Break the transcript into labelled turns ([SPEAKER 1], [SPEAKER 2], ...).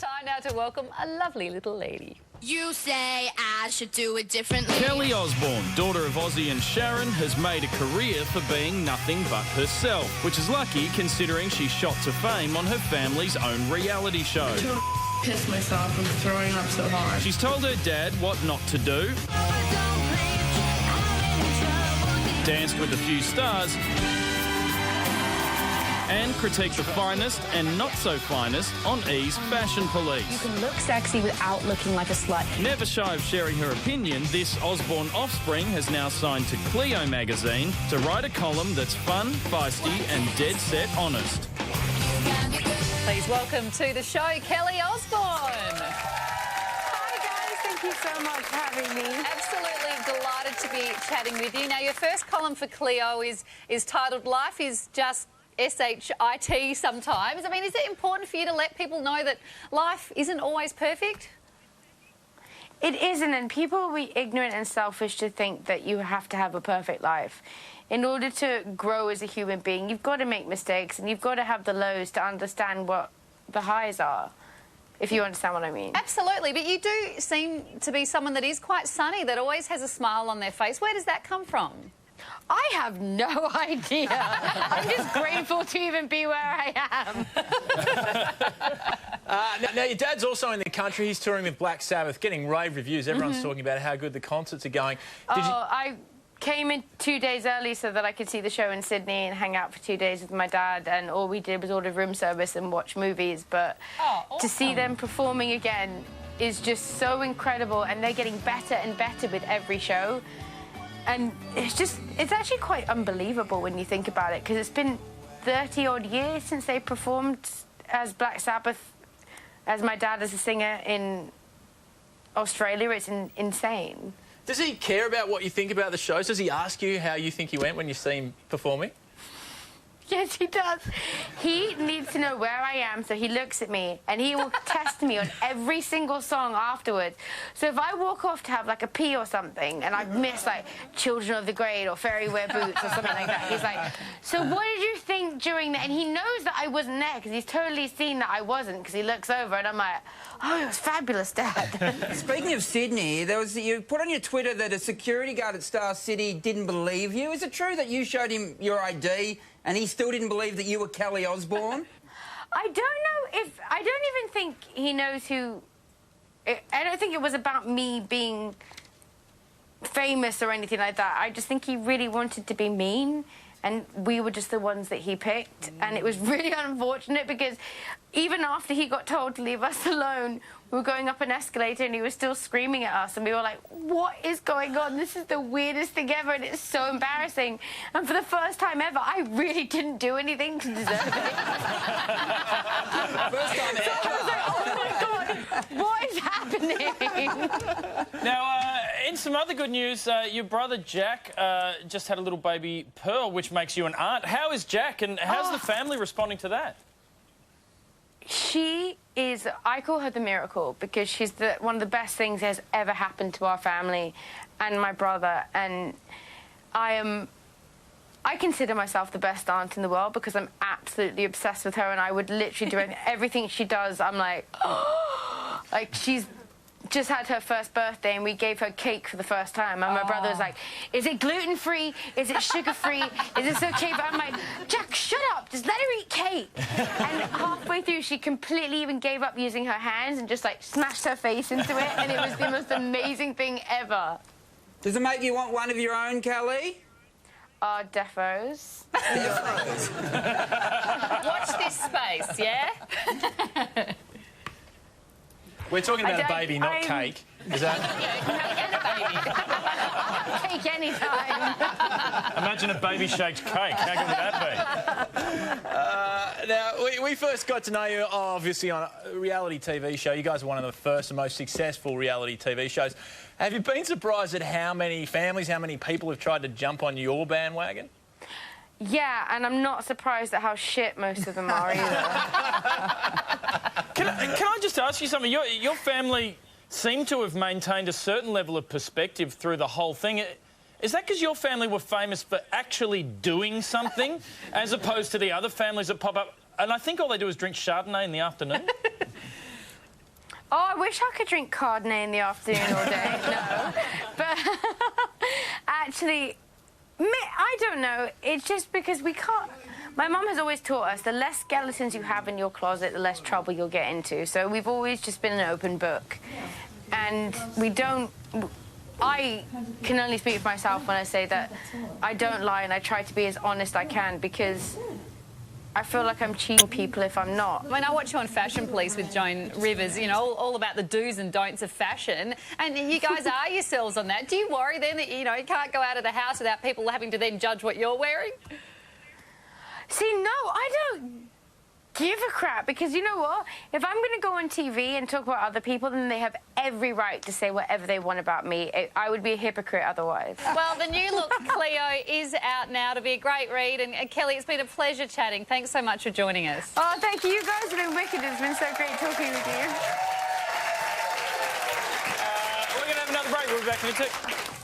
[SPEAKER 1] Time now to welcome a lovely little lady.
[SPEAKER 2] You say I should do it differently.
[SPEAKER 3] Kelly Osbourne, daughter of Ozzy and Sharon, has made a career for being nothing but herself, which is lucky considering she shot to fame on her family's own reality show.
[SPEAKER 4] I pissed myself from throwing up so hard.
[SPEAKER 3] She's told her dad what not to do, danced with a few stars, and critiqued the finest and not so finest on E's Fashion Police.
[SPEAKER 5] You can look sexy without looking like a slut.
[SPEAKER 3] Never shy of sharing her opinion, this Osbourne offspring has now signed to Cleo magazine to write a column that's fun, feisty and dead set honest.
[SPEAKER 1] Please welcome to the show, Kelly Osbourne.
[SPEAKER 5] Hi guys, thank you so much for having me.
[SPEAKER 1] Absolutely delighted to be chatting with you. Now, your first column for Cleo is titled "Life is Just SHIT sometimes." I mean, is it important for you to let people know that life isn't always perfect?
[SPEAKER 5] It isn't, and people will be ignorant and selfish to think that you have to have a perfect life. In order to grow as a human being, you've got to make mistakes and you've got to have the lows to understand what the highs are, if you understand what I mean.
[SPEAKER 1] Absolutely, but you do seem to be someone that is quite sunny, that always has a smile on their face. Where does that come from?
[SPEAKER 5] I have no idea. I'm just grateful to even be where I am.
[SPEAKER 6] Now, your dad's also in the country. He's touring with Black Sabbath, getting rave reviews. Everyone's talking about how good the concerts are going.
[SPEAKER 5] I came in 2 days early so that I could see the show in Sydney and hang out for 2 days with my dad, and all we did was order room service and watch movies. But
[SPEAKER 1] awesome.
[SPEAKER 5] To see them performing again is just so incredible, and they're getting better and better with every show. And it's actually quite unbelievable when you think about it, because it's been 30-odd years since they performed as Black Sabbath, as my dad as a singer in Australia. It's insane.
[SPEAKER 6] Does he care about what you think about the shows? Does he ask you how you think he went when you see him performing?
[SPEAKER 5] Yes, he does. He needs to know where I am, so he looks at me and he will test me on every single song afterwards. So if I walk off to have like a pee or something and I've missed like Children of the Grade or Fairy Wear Boots or something like that, he's like, so what did you think during that? And he knows that I wasn't there because he's totally seen that I wasn't, because he looks over and I'm like, oh, it was fabulous, Dad.
[SPEAKER 7] Speaking of Sydney, you put on your Twitter that a security guard at Star City didn't believe you. Is it true that you showed him your ID and he still didn't believe that you were Kelly Osbourne?
[SPEAKER 5] I don't even think he knows who... I don't think it was about me being famous or anything like that. I just think he really wanted to be mean, and we were just the ones that he picked. And it was really unfortunate because even after he got told to leave us alone, we were going up an escalator and he was still screaming at us, and we were like, what is going on? This is the weirdest thing ever, and it's so embarrassing. And for the first time ever, I really didn't do anything to deserve it.
[SPEAKER 7] First time ever.
[SPEAKER 5] So I was like, oh my God, what is happening?
[SPEAKER 3] Now, in some other good news, your brother Jack just had a little baby Pearl, which makes you an aunt. How is Jack, and how's the family responding to that?
[SPEAKER 5] She is, I call her the miracle, because she's one of the best things that has ever happened to our family and my brother. And I consider myself the best aunt in the world because I'm absolutely obsessed with her, and I would literally do everything she does. I'm like, oh, like she's just had her first birthday and we gave her cake for the first time, and my brother was like, is it gluten-free? Is it sugar-free? Is this okay? But I'm like, Jack, shut up, just let her eat cake. And halfway through she completely even gave up using her hands and just like smashed her face into it, and it was the most amazing thing ever.
[SPEAKER 7] Does it make you want one of your own, Kelly?
[SPEAKER 5] Defos.
[SPEAKER 1] Watch this space, yeah?
[SPEAKER 6] We're talking about a baby, not cake. Is that...
[SPEAKER 5] Cake anytime.
[SPEAKER 3] Imagine a baby shaped cake. How good would that be?
[SPEAKER 6] Now, we first got to know you, obviously, on a reality TV show. You guys are one of the first and most successful reality TV shows. Have you been surprised at how many families, how many people have tried to jump on your bandwagon?
[SPEAKER 5] Yeah, and I'm not surprised at how shit most of them are either.
[SPEAKER 3] Can I just ask you something? Your family seem to have maintained a certain level of perspective through the whole thing. Is that because your family were famous for actually doing something, as opposed to the other families that pop up? And I think all they do is drink Chardonnay in the afternoon.
[SPEAKER 5] Oh, I wish I could drink Chardonnay in the afternoon all day. No. But actually, I don't know. It's just because we can't... My mum has always taught us the less skeletons you have in your closet, the less trouble you'll get into. So we've always just been an open book. And we don't... I can only speak for myself when I say that I don't lie and I try to be as honest as I can, because I feel like I'm cheating people if I'm not.
[SPEAKER 1] I mean, I watch you on Fashion Police with Joan Rivers, you know, all about the do's and don'ts of fashion, and you guys are yourselves on that. Do you worry then that, you know, you can't go out of the house without people having to then judge what you're wearing?
[SPEAKER 5] See, no, I don't give a crap, because you know what? If I'm going to go on TV and talk about other people, then they have every right to say whatever they want about me. I would be a hypocrite otherwise.
[SPEAKER 1] Well, the new look, Cleo, is out now. To be a great read. And Kelly, it's been a pleasure chatting. Thanks so much for joining us.
[SPEAKER 5] Oh, thank you. You guys have been wicked. It's been so great talking with you.
[SPEAKER 3] We're going to have another break. We'll be back in a tick.